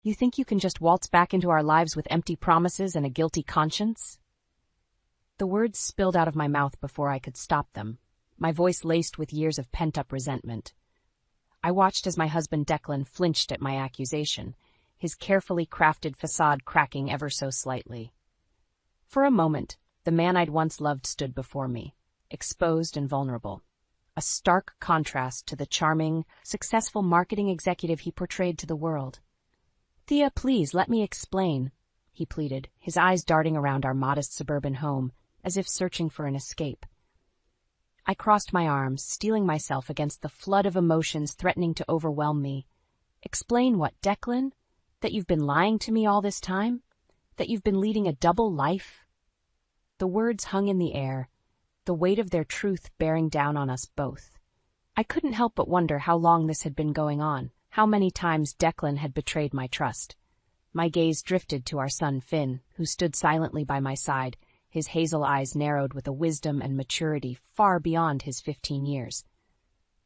You think you can just waltz back into our lives with empty promises and a guilty conscience? The words spilled out of my mouth before I could stop them, my voice laced with years of pent-up resentment. I watched as my husband Declan flinched at my accusation, his carefully crafted facade cracking ever so slightly. For a moment, the man I'd once loved stood before me, exposed and vulnerable, a stark contrast to the charming, successful marketing executive he portrayed to the world. "Thea, please, let me explain," he pleaded, his eyes darting around our modest suburban home, as if searching for an escape. I crossed my arms, steeling myself against the flood of emotions threatening to overwhelm me. "Explain what, Declan? That you've been lying to me all this time? That you've been leading a double life?" The words hung in the air, the weight of their truth bearing down on us both. I couldn't help but wonder how long this had been going on, how many times Declan had betrayed my trust. My gaze drifted to our son Finn, who stood silently by my side, his hazel eyes narrowed with a wisdom and maturity far beyond his 15 years.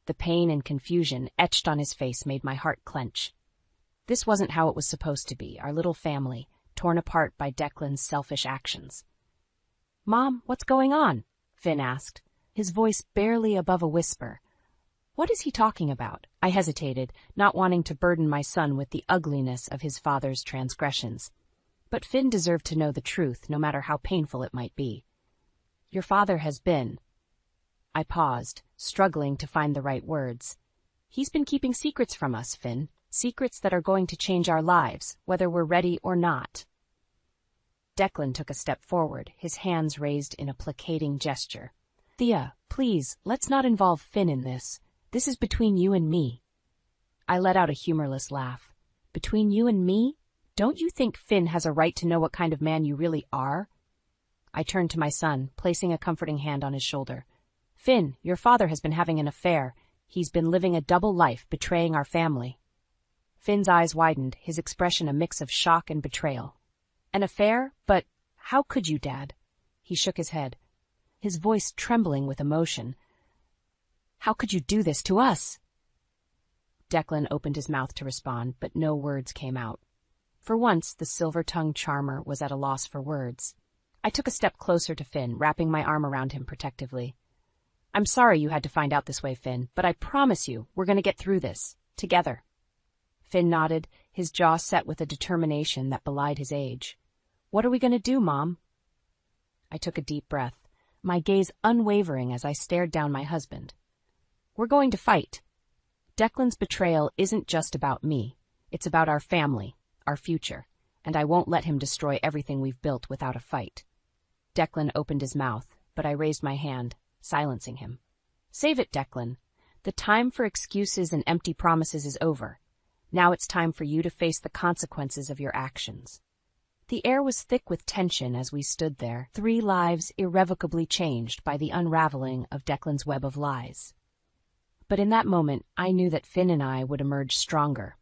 The pain and confusion etched on his face made my heart clench. This wasn't how it was supposed to be, our little family, torn apart by Declan's selfish actions. "Mom, what's going on?" Finn asked, his voice barely above a whisper. "What is he talking about?" I hesitated, not wanting to burden my son with the ugliness of his father's transgressions. But Finn deserved to know the truth, no matter how painful it might be. "Your father has been—" I paused, struggling to find the right words. "He's been keeping secrets from us, Finn, secrets that are going to change our lives, whether we're ready or not." Declan took a step forward, his hands raised in a placating gesture. "Thea, please, let's not involve Finn in this. This is between you and me." I let out a humorless laugh. "Between you and me? Don't you think Finn has a right to know what kind of man you really are?" I turned to my son, placing a comforting hand on his shoulder. "Finn, your father has been having an affair. He's been living a double life, betraying our family." Finn's eyes widened, his expression a mix of shock and betrayal. "An affair? But how could you, Dad?" He shook his head, his voice trembling with emotion. "How could you do this to us?" Declan opened his mouth to respond, but no words came out. For once, the silver-tongued charmer was at a loss for words. I took a step closer to Finn, wrapping my arm around him protectively. "I'm sorry you had to find out this way, Finn, but I promise you we're going to get through this, together." Finn nodded, his jaw set with a determination that belied his age. "What are we going to do, Mom?" I took a deep breath, my gaze unwavering as I stared down my husband. "We're going to fight. Declan's betrayal isn't just about me. It's about our family, our future, and I won't let him destroy everything we've built without a fight." Declan opened his mouth, but I raised my hand, silencing him. "Save it, Declan. The time for excuses and empty promises is over. Now it's time for you to face the consequences of your actions." The air was thick with tension as we stood there, 3 lives irrevocably changed by the unraveling of Declan's web of lies. But in that moment, I knew that Finn and I would emerge stronger,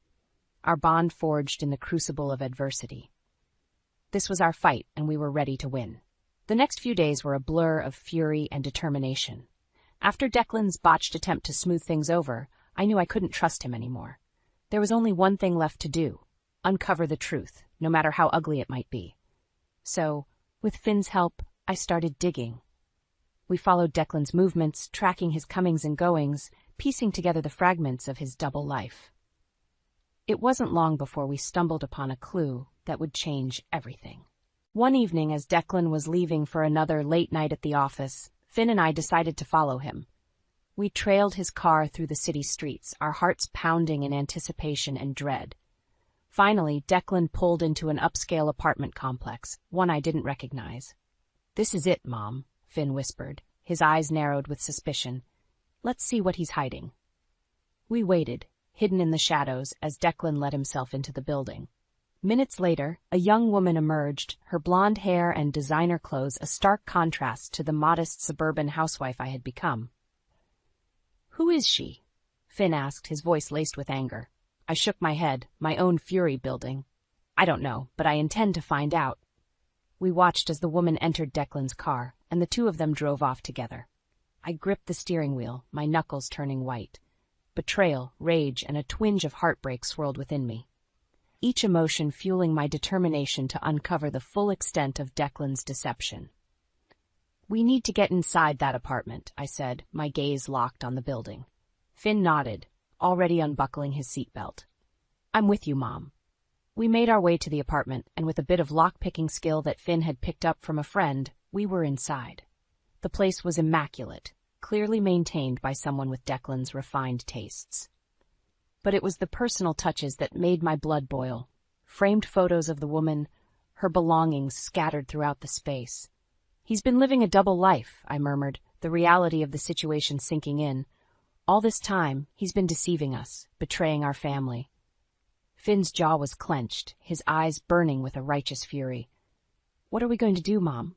our bond forged in the crucible of adversity. This was our fight, and we were ready to win. The next few days were a blur of fury and determination. After Declan's botched attempt to smooth things over, I knew I couldn't trust him anymore. There was only one thing left to do: uncover the truth, no matter how ugly it might be. So, with Finn's help, I started digging. We followed Declan's movements, tracking his comings and goings, piecing together the fragments of his double life. It wasn't long before we stumbled upon a clue that would change everything. One evening, as Declan was leaving for another late night at the office, Finn and I decided to follow him. We trailed his car through the city streets, our hearts pounding in anticipation and dread. Finally, Declan pulled into an upscale apartment complex, one I didn't recognize. "This is it, Mom," Finn whispered, his eyes narrowed with suspicion. "Let's see what he's hiding." We waited, hidden in the shadows, as Declan let himself into the building. Minutes later, a young woman emerged, her blonde hair and designer clothes a stark contrast to the modest suburban housewife I had become. "Who is she?" Finn asked, his voice laced with anger. I shook my head, my own fury building. "I don't know, but I intend to find out." We watched as the woman entered Declan's car, and the two of them drove off together. I gripped the steering wheel, my knuckles turning white. Betrayal, rage, and a twinge of heartbreak swirled within me. each emotion fueling my determination to uncover the full extent of Declan's deception. "We need to get inside that apartment," I said, my gaze locked on the building. Finn nodded, already unbuckling his seatbelt. "I'm with you, Mom." We made our way to the apartment, and with a bit of lock-picking skill that Finn had picked up from a friend, we were inside. The place was immaculate, clearly maintained by someone with Declan's refined tastes. But it was the personal touches that made my blood boil. Framed photos of the woman, her belongings scattered throughout the space. "He's been living a double life," I murmured, the reality of the situation sinking in. "All this time, he's been deceiving us, betraying our family." Finn's jaw was clenched, his eyes burning with a righteous fury. "What are we going to do, Mom?"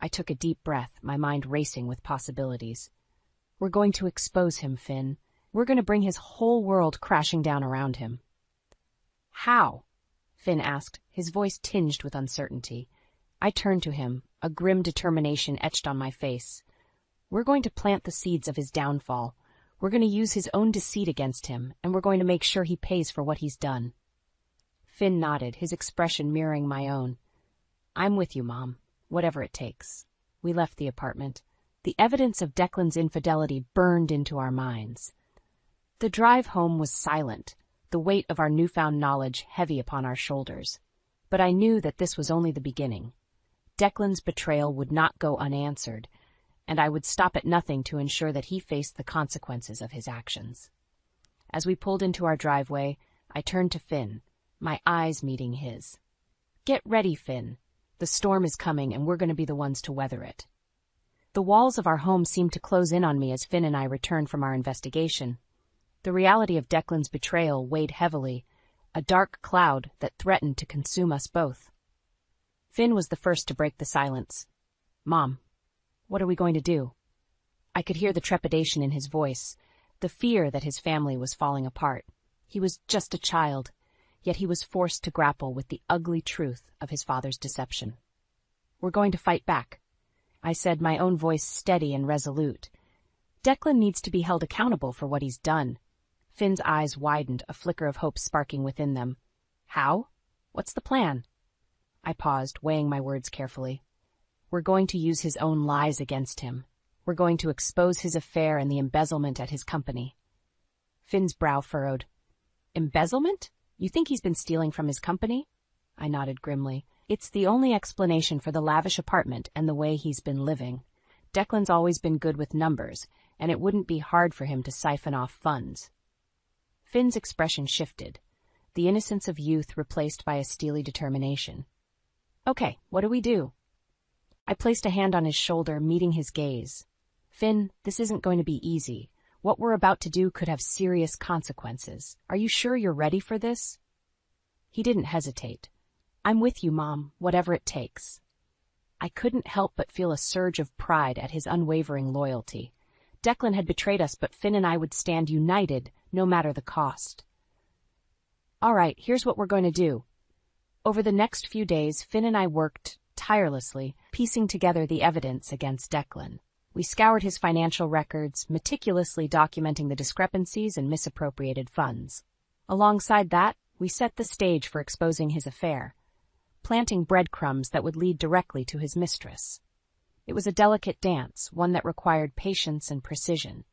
I took a deep breath, my mind racing with possibilities. "We're going to expose him, Finn. We're going to bring his whole world crashing down around him." "How?" Finn asked, his voice tinged with uncertainty. I turned to him, a grim determination etched on my face. "We're going to plant the seeds of his downfall. We're going to use his own deceit against him, and we're going to make sure he pays for what he's done." Finn nodded, his expression mirroring my own. "I'm with you, Mom. Whatever it takes." We left the apartment. The evidence of Declan's infidelity burned into our minds. The drive home was silent, the weight of our newfound knowledge heavy upon our shoulders. But I knew that this was only the beginning. Declan's betrayal would not go unanswered, and I would stop at nothing to ensure that he faced the consequences of his actions. As we pulled into our driveway, I turned to Finn, my eyes meeting his. "Get ready, Finn. The storm is coming, and we're going to be the ones to weather it." The walls of our home seemed to close in on me as Finn and I returned from our investigation. The reality of Declan's betrayal weighed heavily, a dark cloud that threatened to consume us both. Finn was the first to break the silence. "Mom, what are we going to do?" I could hear the trepidation in his voice, the fear that his family was falling apart. He was just a child, yet he was forced to grapple with the ugly truth of his father's deception. "We're going to fight back," I said, my own voice steady and resolute. "Declan needs to be held accountable for what he's done." Finn's eyes widened, a flicker of hope sparking within them. "How? What's the plan?" I paused, weighing my words carefully. "We're going to use his own lies against him. We're going to expose his affair and the embezzlement at his company." Finn's brow furrowed. "Embezzlement? You think he's been stealing from his company?" I nodded grimly. "It's the only explanation for the lavish apartment and the way he's been living. Declan's always been good with numbers, and it wouldn't be hard for him to siphon off funds." Finn's expression shifted, the innocence of youth replaced by a steely determination. "Okay, what do we do?" I placed a hand on his shoulder, meeting his gaze. "Finn, this isn't going to be easy. What we're about to do could have serious consequences. Are you sure you're ready for this?" He didn't hesitate. "I'm with you, Mom, whatever it takes." I couldn't help but feel a surge of pride at his unwavering loyalty. Declan had betrayed us, but Finn and I would stand united, no matter the cost. "All right, here's what we're going to do." Over the next few days, Finn and I worked tirelessly, piecing together the evidence against Declan. We scoured his financial records, meticulously documenting the discrepancies and misappropriated funds. Alongside that, we set the stage for exposing his affair, planting breadcrumbs that would lead directly to his mistress. It was a delicate dance, one that required patience and precision.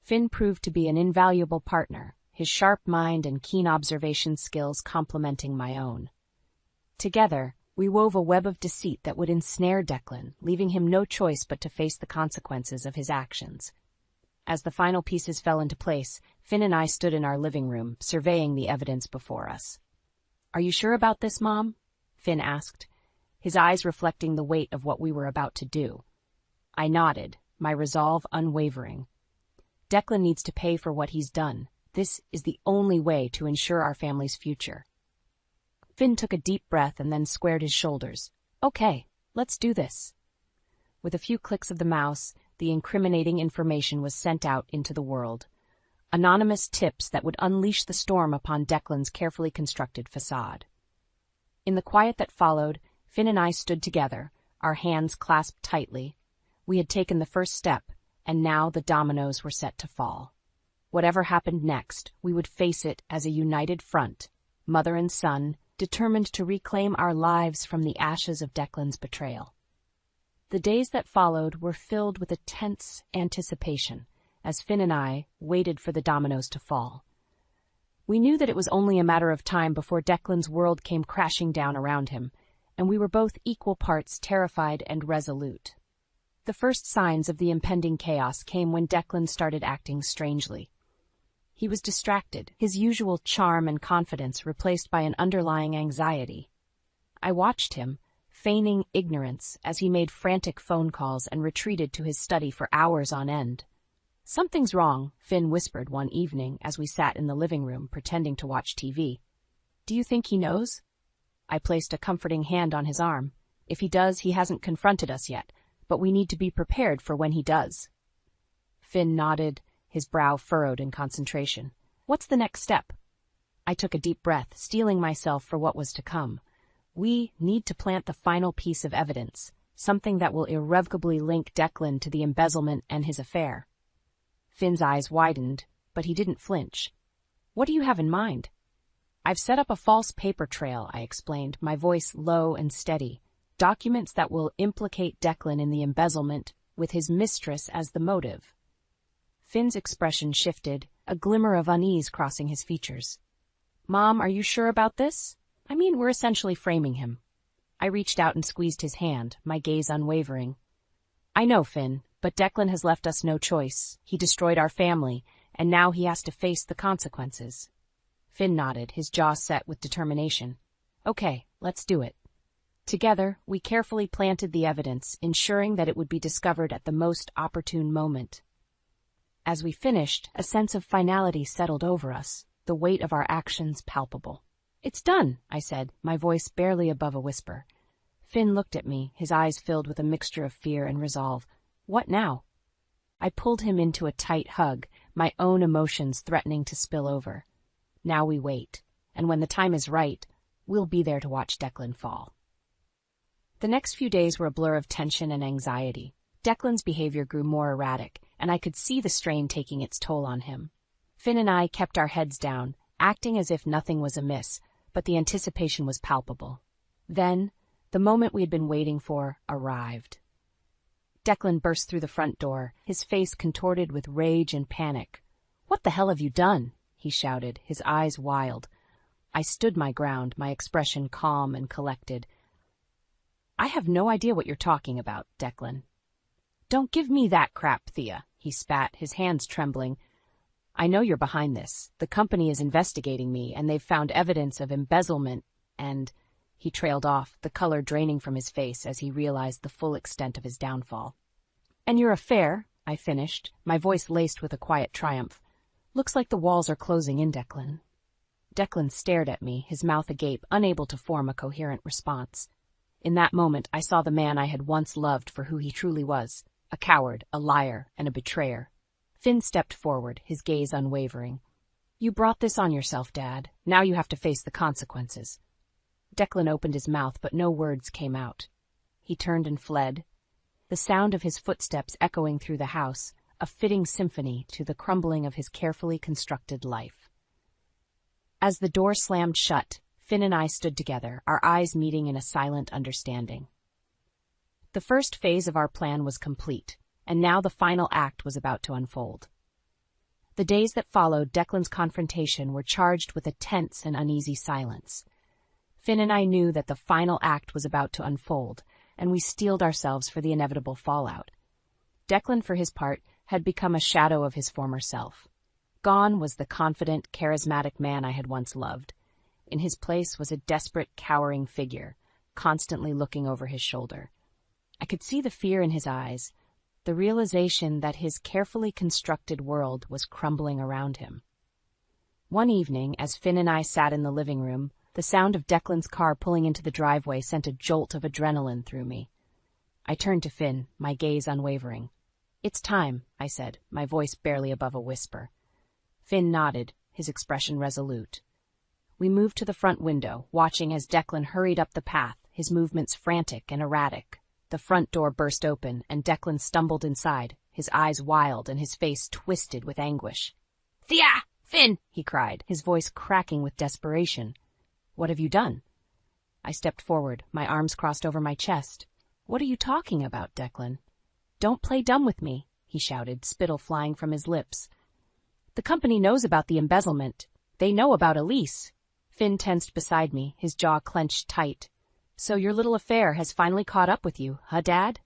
Finn proved to be an invaluable partner, his sharp mind and keen observation skills complementing my own. Together, we wove a web of deceit that would ensnare Declan, leaving him no choice but to face the consequences of his actions. As the final pieces fell into place, Finn and I stood in our living room, surveying the evidence before us. "Are you sure about this, Mom?" Finn asked, his eyes reflecting the weight of what we were about to do. I nodded, my resolve unwavering. Declan needs to pay for what he's done. This is the only way to ensure our family's future. Finn took a deep breath and then squared his shoulders. "Okay, let's do this." With a few clicks of the mouse, the incriminating information was sent out into the world. Anonymous tips that would unleash the storm upon Declan's carefully constructed facade. In the quiet that followed, Finn and I stood together, our hands clasped tightly. We had taken the first step, and now the dominoes were set to fall. Whatever happened next, we would face it as a united front, mother and son, determined to reclaim our lives from the ashes of Declan's betrayal. The days that followed were filled with a tense anticipation as Finn and I waited for the dominoes to fall. We knew that it was only a matter of time before Declan's world came crashing down around him, and we were both equal parts terrified and resolute. The first signs of the impending chaos came when Declan started acting strangely. He was distracted, his usual charm and confidence replaced by an underlying anxiety. I watched him, feigning ignorance as he made frantic phone calls and retreated to his study for hours on end. "Something's wrong," Finn whispered one evening as we sat in the living room pretending to watch TV. "Do you think he knows?" I placed a comforting hand on his arm. "If he does, he hasn't confronted us yet, but we need to be prepared for when he does." Finn nodded, his brow furrowed in concentration. "What's the next step?" I took a deep breath, steeling myself for what was to come. We need to plant the final piece of evidence, something that will irrevocably link Declan to the embezzlement and his affair. Finn's eyes widened, but he didn't flinch. "What do you have in mind?" "I've set up a false paper trail," I explained, my voice low and steady. "Documents that will implicate Declan in the embezzlement, with his mistress as the motive." Finn's expression shifted, a glimmer of unease crossing his features. "Mom, are you sure about this? I mean, we're essentially framing him." I reached out and squeezed his hand, my gaze unwavering. "I know, Finn, but Declan has left us no choice. He destroyed our family, and now he has to face the consequences." Finn nodded, his jaw set with determination. "Okay, let's do it." Together, we carefully planted the evidence, ensuring that it would be discovered at the most opportune moment. As we finished, a sense of finality settled over us, the weight of our actions palpable. "It's done," I said, my voice barely above a whisper. Finn looked at me, his eyes filled with a mixture of fear and resolve. "What now?" I pulled him into a tight hug, my own emotions threatening to spill over. "Now we wait, and when the time is right, we'll be there to watch Declan fall." The next few days were a blur of tension and anxiety. Declan's behavior grew more erratic, and I could see the strain taking its toll on him. Finn and I kept our heads down, acting as if nothing was amiss, but the anticipation was palpable. Then, the moment we had been waiting for arrived. Declan burst through the front door, his face contorted with rage and panic. "What the hell have you done?" he shouted, his eyes wild. I stood my ground, my expression calm and collected. "I have no idea what you're talking about, Declan." "Don't give me that crap, Thea," he spat, his hands trembling. "I know you're behind this. The company is investigating me, and they've found evidence of embezzlement, and—" He trailed off, the color draining from his face as he realized the full extent of his downfall. "And your affair," I finished, my voice laced with a quiet triumph. "Looks like the walls are closing in, Declan." Declan stared at me, his mouth agape, unable to form a coherent response. In that moment, I saw the man I had once loved for who he truly was, a coward, a liar, and a betrayer. Finn stepped forward, his gaze unwavering. "You brought this on yourself, Dad. Now you have to face the consequences." Declan opened his mouth, but no words came out. He turned and fled, the sound of his footsteps echoing through the house, a fitting symphony to the crumbling of his carefully constructed life. As the door slammed shut, Finn and I stood together, our eyes meeting in a silent understanding. The first phase of our plan was complete, and now the final act was about to unfold. The days that followed Declan's confrontation were charged with a tense and uneasy silence. Finn and I knew that the final act was about to unfold, and we steeled ourselves for the inevitable fallout. Declan, for his part, had become a shadow of his former self. Gone was the confident, charismatic man I had once loved. In his place was a desperate, cowering figure, constantly looking over his shoulder. I could see the fear in his eyes, the realization that his carefully constructed world was crumbling around him. One evening, as Finn and I sat in the living room, the sound of Declan's car pulling into the driveway sent a jolt of adrenaline through me. I turned to Finn, my gaze unwavering. "It's time," I said, my voice barely above a whisper. Finn nodded, his expression resolute. We moved to the front window, watching as Declan hurried up the path, his movements frantic and erratic. The front door burst open, and Declan stumbled inside, his eyes wild and his face twisted with anguish. "Thea! Finn!" he cried, his voice cracking with desperation. What have you done? I stepped forward, my arms crossed over my chest. What are you talking about, Declan? Don't play dumb with me, he shouted, spittle flying from his lips. The company knows about the embezzlement. They know about Elise. Finn tensed beside me, his jaw clenched tight. So your little affair has finally caught up with you, huh, Dad?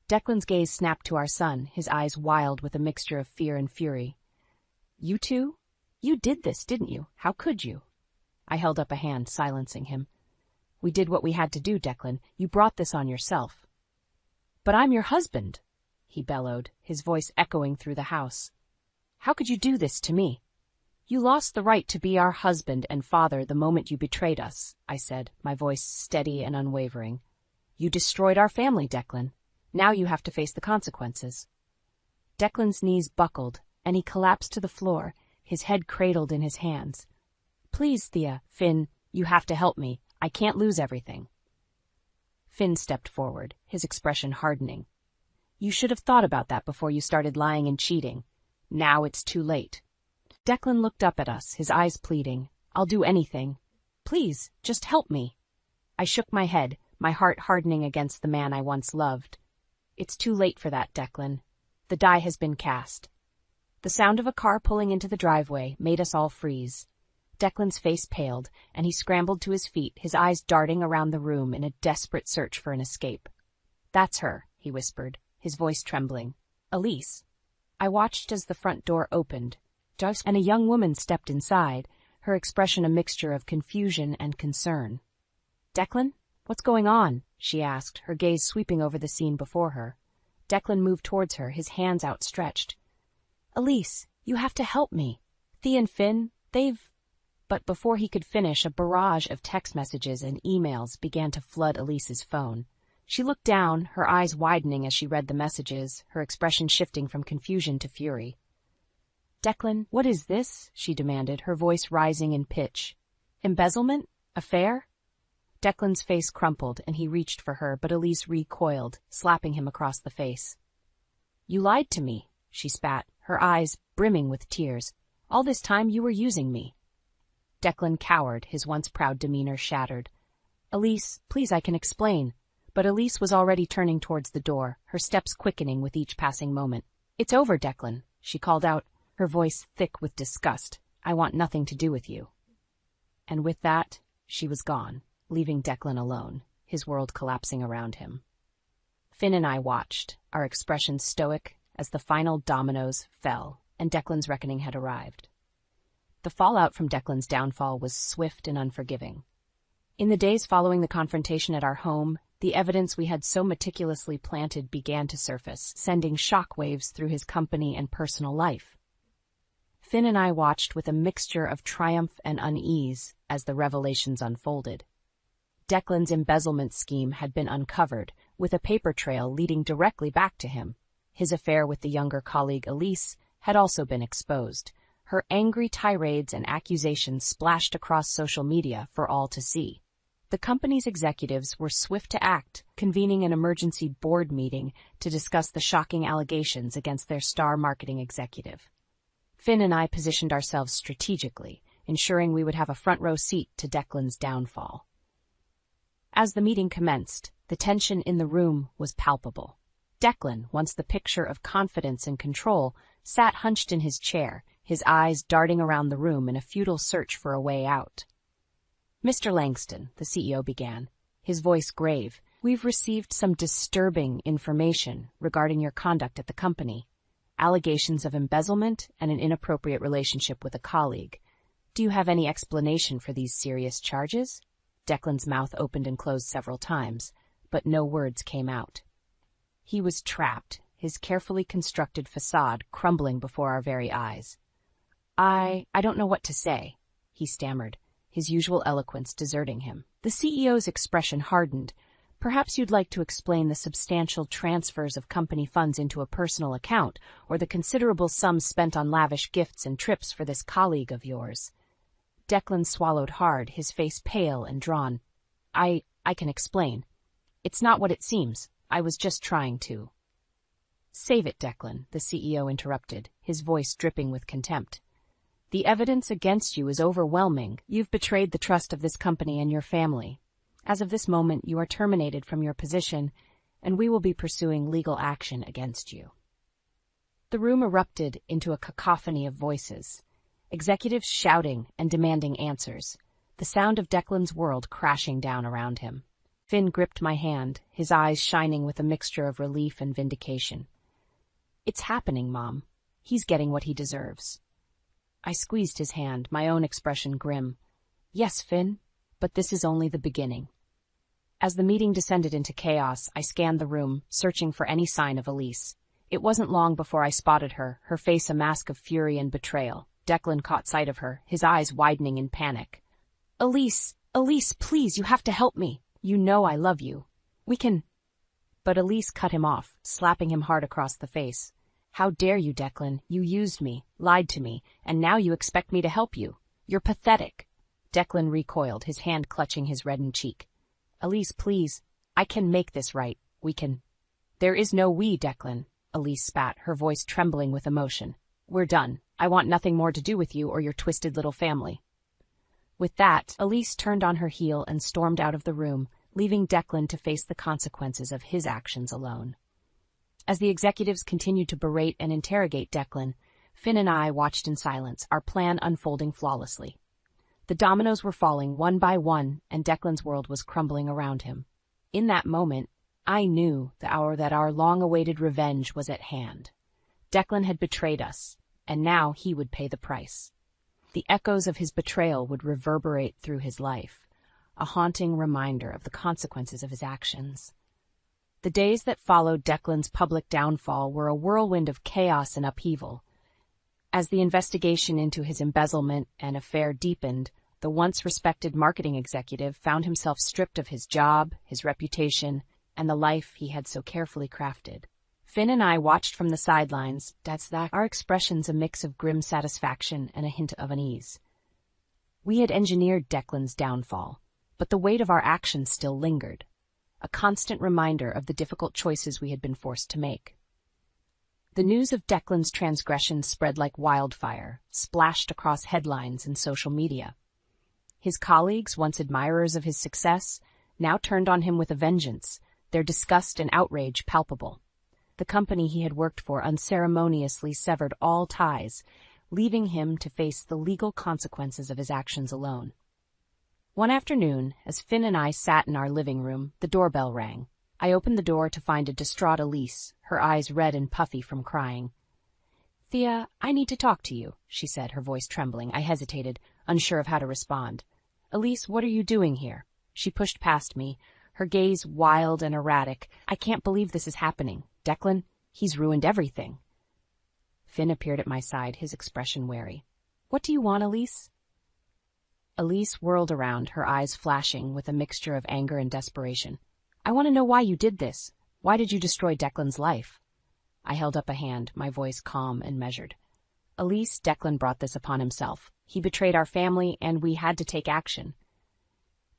Declan's gaze snapped to our son, his eyes wild with a mixture of fear and fury. You two? You did this, didn't you? How could you? I held up a hand, silencing him. We did what we had to do, Declan. You brought this on yourself. But I'm your husband, he bellowed, his voice echoing through the house. How could you do this to me? You lost the right to be our husband and father the moment you betrayed us, I said, my voice steady and unwavering. You destroyed our family, Declan. Now you have to face the consequences. Declan's knees buckled, and he collapsed to the floor, his head cradled in his hands. Please, Thea, Finn, you have to help me. I can't lose everything. Finn stepped forward, his expression hardening. You should have thought about that before you started lying and cheating. Now it's too late. Declan looked up at us, his eyes pleading. I'll do anything. Please, just help me. I shook my head, my heart hardening against the man I once loved. It's too late for that, Declan. The die has been cast. The sound of a car pulling into the driveway made us all freeze. Declan's face paled, and he scrambled to his feet, his eyes darting around the room in a desperate search for an escape. That's her, he whispered, his voice trembling. Elise. I watched as the front door opened, and a young woman stepped inside, her expression a mixture of confusion and concern. Declan, what's going on? She asked, her gaze sweeping over the scene before her. Declan moved towards her, his hands outstretched. Elise, you have to help me. Thea and Finn, they've... But before he could finish, a barrage of text messages and emails began to flood Elise's phone. She looked down, her eyes widening as she read the messages, her expression shifting from confusion to fury. Declan, what is this? She demanded, her voice rising in pitch. Embezzlement? Affair? Declan's face crumpled, and he reached for her, but Elise recoiled, slapping him across the face. You lied to me, she spat, her eyes brimming with tears. All this time you were using me. Declan cowered, his once proud demeanor shattered. Elise, please, I can explain. But Elise was already turning towards the door, her steps quickening with each passing moment. It's over, Declan, she called out, her voice thick with disgust. I want nothing to do with you. And with that, she was gone, leaving Declan alone, his world collapsing around him. Finn and I watched, our expressions stoic, as the final dominoes fell, and Declan's reckoning had arrived. The fallout from Declan's downfall was swift and unforgiving. In the days following the confrontation at our home, the evidence we had so meticulously planted began to surface, sending shockwaves through his company and personal life. Finn and I watched with a mixture of triumph and unease as the revelations unfolded. Declan's embezzlement scheme had been uncovered, with a paper trail leading directly back to him. His affair with the younger colleague Elise had also been exposed. Her angry tirades and accusations splashed across social media for all to see. The company's executives were swift to act, convening an emergency board meeting to discuss the shocking allegations against their star marketing executive. Finn and I positioned ourselves strategically, ensuring we would have a front-row seat to Declan's downfall. As the meeting commenced, the tension in the room was palpable. Declan, once the picture of confidence and control, sat hunched in his chair, his eyes darting around the room in a futile search for a way out. Mr. Langston, the CEO began, his voice grave, we've received some disturbing information regarding your conduct at the company. Allegations of embezzlement and an inappropriate relationship with a colleague. Do you have any explanation for these serious charges? Declan's mouth opened and closed several times, but no words came out. He was trapped, his carefully constructed facade crumbling before our very eyes. I don't know what to say, he stammered, his usual eloquence deserting him. The CEO's expression hardened. Perhaps you'd like to explain the substantial transfers of company funds into a personal account, or the considerable sums spent on lavish gifts and trips for this colleague of yours. Declan swallowed hard, his face pale and drawn. I can explain. It's not what it seems. I was just trying to. Save it, Declan, the CEO interrupted, his voice dripping with contempt. The evidence against you is overwhelming. You've betrayed the trust of this company and your family. As of this moment, you are terminated from your position, and we will be pursuing legal action against you." The room erupted into a cacophony of voices, executives shouting and demanding answers, the sound of Declan's world crashing down around him. Finn gripped my hand, his eyes shining with a mixture of relief and vindication. "It's happening, Mom. He's getting what he deserves." I squeezed his hand, my own expression grim. "Yes, Finn, but this is only the beginning." As the meeting descended into chaos, I scanned the room, searching for any sign of Elise. It wasn't long before I spotted her, her face a mask of fury and betrayal. Declan caught sight of her, his eyes widening in panic. Elise, please, you have to help me. You know I love you. We can—" But Elise cut him off, slapping him hard across the face. "How dare you, Declan? You used me, lied to me, and now you expect me to help you. You're pathetic." Declan recoiled, his hand clutching his reddened cheek. "Elise, please. I can make this right. We can—" "There is no we, Declan," Elise spat, her voice trembling with emotion. "We're done. I want nothing more to do with you or your twisted little family." With that, Elise turned on her heel and stormed out of the room, leaving Declan to face the consequences of his actions alone. As the executives continued to berate and interrogate Declan, Finn and I watched in silence, our plan unfolding flawlessly. The dominoes were falling one by one, and Declan's world was crumbling around him. In that moment, I knew that our long-awaited revenge was at hand. Declan had betrayed us, and now he would pay the price. The echoes of his betrayal would reverberate through his life, a haunting reminder of the consequences of his actions. The days that followed Declan's public downfall were a whirlwind of chaos and upheaval. As the investigation into his embezzlement and affair deepened, the once respected marketing executive found himself stripped of his job, his reputation, and the life he had so carefully crafted. Finn and I watched from the sidelines, our expressions a mix of grim satisfaction and a hint of unease. We had engineered Declan's downfall, but the weight of our actions still lingered, a constant reminder of the difficult choices we had been forced to make. The news of Declan's transgressions spread like wildfire, splashed across headlines and social media. His colleagues, once admirers of his success, now turned on him with a vengeance, their disgust and outrage palpable. The company he had worked for unceremoniously severed all ties, leaving him to face the legal consequences of his actions alone. One afternoon, as Finn and I sat in our living room, the doorbell rang. I opened the door to find a distraught Elise, her eyes red and puffy from crying. "Thea, I need to talk to you," she said, her voice trembling. I hesitated, unsure of how to respond. "Elise, what are you doing here?" She pushed past me, her gaze wild and erratic. "I can't believe this is happening. Declan, he's ruined everything." Finn appeared at my side, his expression wary. "What do you want, Elise?" Elise whirled around, her eyes flashing with a mixture of anger and desperation. "I want to know why you did this. Why did you destroy Declan's life?" I held up a hand, my voice calm and measured. "Elise, Declan brought this upon himself. He betrayed our family, and we had to take action."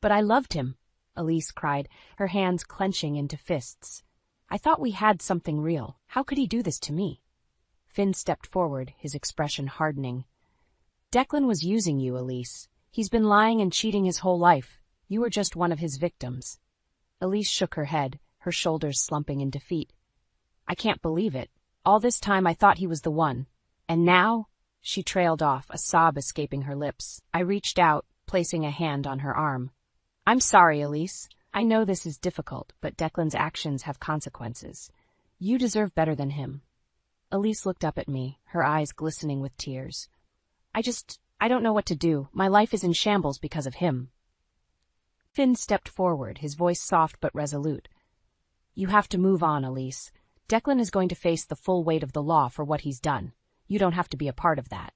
"But I loved him," Elise cried, her hands clenching into fists. "I thought we had something real. How could he do this to me?" Finn stepped forward, his expression hardening. "Declan was using you, Elise. He's been lying and cheating his whole life. You were just one of his victims." Elise shook her head, her shoulders slumping in defeat. "I can't believe it. All this time I thought he was the one. And now—" She trailed off, a sob escaping her lips. I reached out, placing a hand on her arm. "I'm sorry, Elise. I know this is difficult, but Declan's actions have consequences. You deserve better than him." Elise looked up at me, her eyes glistening with tears. I don't know what to do. My life is in shambles because of him." Finn stepped forward, his voice soft but resolute. "You have to move on, Elise. Declan is going to face the full weight of the law for what he's done. You don't have to be a part of that."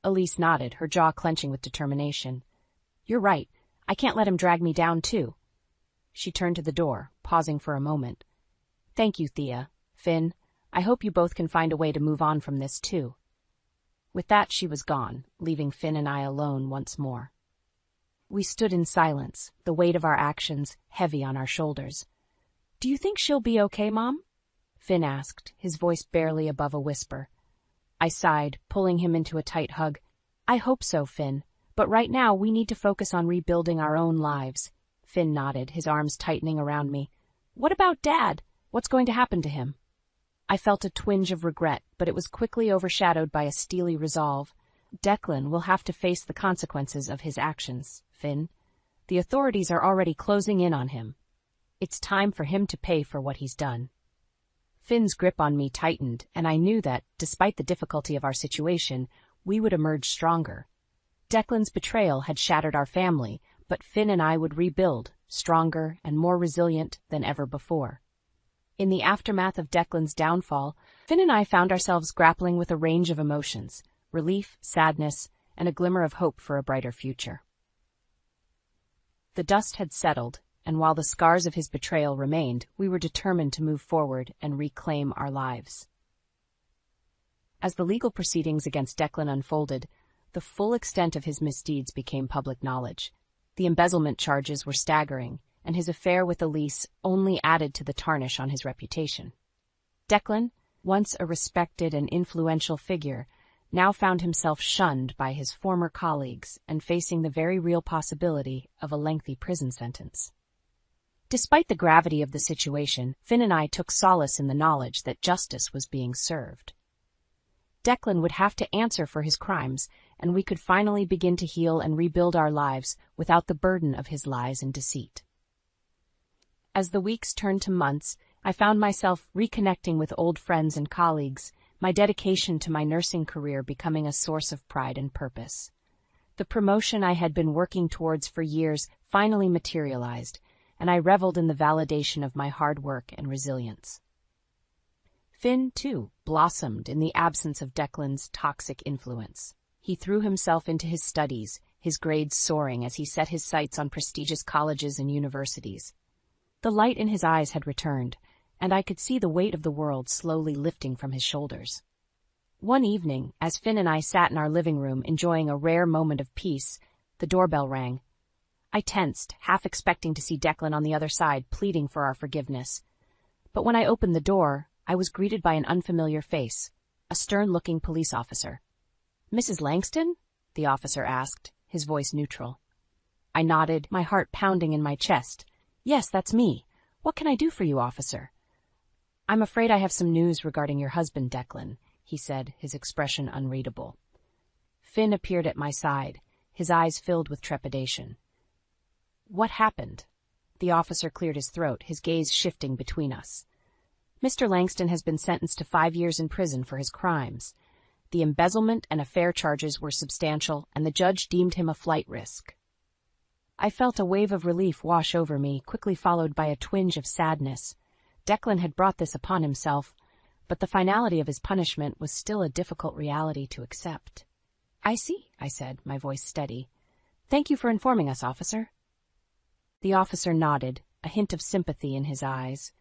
Elise nodded, her jaw clenching with determination. "You're right. I can't let him drag me down, too." She turned to the door, pausing for a moment. "Thank you, Thea. Finn, I hope you both can find a way to move on from this, too." With that, she was gone, leaving Finn and I alone once more. We stood in silence, the weight of our actions heavy on our shoulders. "Do you think she'll be okay, Mom?" Finn asked, his voice barely above a whisper. I sighed, pulling him into a tight hug. I hope so, Finn. But right now we need to focus on rebuilding our own lives. Finn nodded, his arms tightening around me. What about Dad? What's going to happen to him? I felt a twinge of regret, but it was quickly overshadowed by a steely resolve. Declan will have to face the consequences of his actions, Finn. The authorities are already closing in on him. It's time for him to pay for what he's done. Finn's grip on me tightened, and I knew that, despite the difficulty of our situation, we would emerge stronger. Declan's betrayal had shattered our family, but Finn and I would rebuild, stronger and more resilient than ever before. In the aftermath of Declan's downfall, Finn and I found ourselves grappling with a range of emotions: relief, sadness, and a glimmer of hope for a brighter future. The dust had settled, and while the scars of his betrayal remained, we were determined to move forward and reclaim our lives. As the legal proceedings against Declan unfolded, the full extent of his misdeeds became public knowledge. The embezzlement charges were staggering, and his affair with Elise only added to the tarnish on his reputation. Declan, once a respected and influential figure, now found himself shunned by his former colleagues and facing the very real possibility of a lengthy prison sentence. Despite the gravity of the situation, Finn and I took solace in the knowledge that justice was being served. Declan would have to answer for his crimes, and we could finally begin to heal and rebuild our lives without the burden of his lies and deceit. As the weeks turned to months, I found myself reconnecting with old friends and colleagues, my dedication to my nursing career becoming a source of pride and purpose. The promotion I had been working towards for years finally materialized, and I reveled in the validation of my hard work and resilience. Finn, too, blossomed in the absence of Declan's toxic influence. He threw himself into his studies, his grades soaring as he set his sights on prestigious colleges and universities. The light in his eyes had returned, and I could see the weight of the world slowly lifting from his shoulders. One evening, as Finn and I sat in our living room enjoying a rare moment of peace, the doorbell rang. I tensed, half expecting to see Declan on the other side pleading for our forgiveness. But when I opened the door, I was greeted by an unfamiliar face, a stern-looking police officer. "Mrs. Langston?" the officer asked, his voice neutral. I nodded, my heart pounding in my chest. "Yes, that's me. What can I do for you, officer?" "I'm afraid I have some news regarding your husband, Declan," he said, his expression unreadable. Finn appeared at my side, his eyes filled with trepidation. "What happened?" The officer cleared his throat, his gaze shifting between us. "Mr. Langston has been sentenced to 5 years in prison for his crimes. The embezzlement and affair charges were substantial, and the judge deemed him a flight risk." I felt a wave of relief wash over me, quickly followed by a twinge of sadness. Declan had brought this upon himself, but the finality of his punishment was still a difficult reality to accept. "I see," I said, my voice steady. "Thank you for informing us, officer." The officer nodded, a hint of sympathy in his eyes.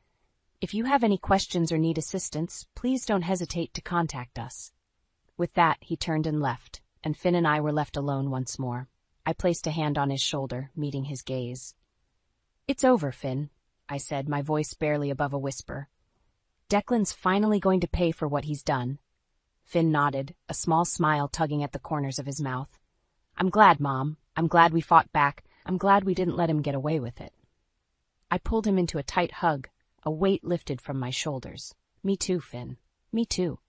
"If you have any questions or need assistance, please don't hesitate to contact us." With that, he turned and left, and Finn and I were left alone once more. I placed a hand on his shoulder, meeting his gaze. "It's over, Finn," I said, my voice barely above a whisper. "Declan's finally going to pay for what he's done." Finn nodded, a small smile tugging at the corners of his mouth. "I'm glad, Mom. I'm glad we fought back. I'm glad we didn't let him get away with it." I pulled him into a tight hug, a weight lifted from my shoulders. "Me too, Finn. Me too."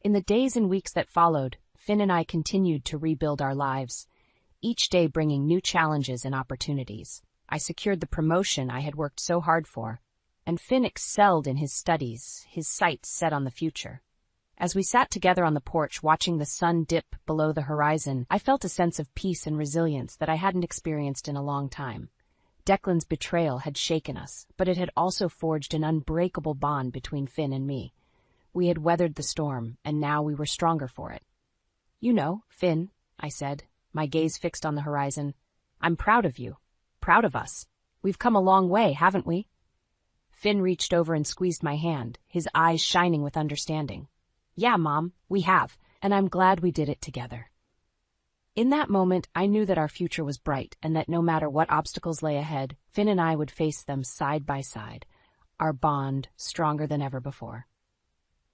In the days and weeks that followed, Finn and I continued to rebuild our lives, each day bringing new challenges and opportunities. I secured the promotion I had worked so hard for, and Finn excelled in his studies, his sights set on the future. As we sat together on the porch watching the sun dip below the horizon, I felt a sense of peace and resilience that I hadn't experienced in a long time. Declan's betrayal had shaken us, but it had also forged an unbreakable bond between Finn and me. We had weathered the storm, and now we were stronger for it. "You know, Finn," I said, my gaze fixed on the horizon, "I'm proud of you. Proud of us. We've come a long way, haven't we?" Finn reached over and squeezed my hand, his eyes shining with understanding. "Yeah, Mom, we have, and I'm glad we did it together." In that moment, I knew that our future was bright and that no matter what obstacles lay ahead, Finn and I would face them side by side, our bond stronger than ever before.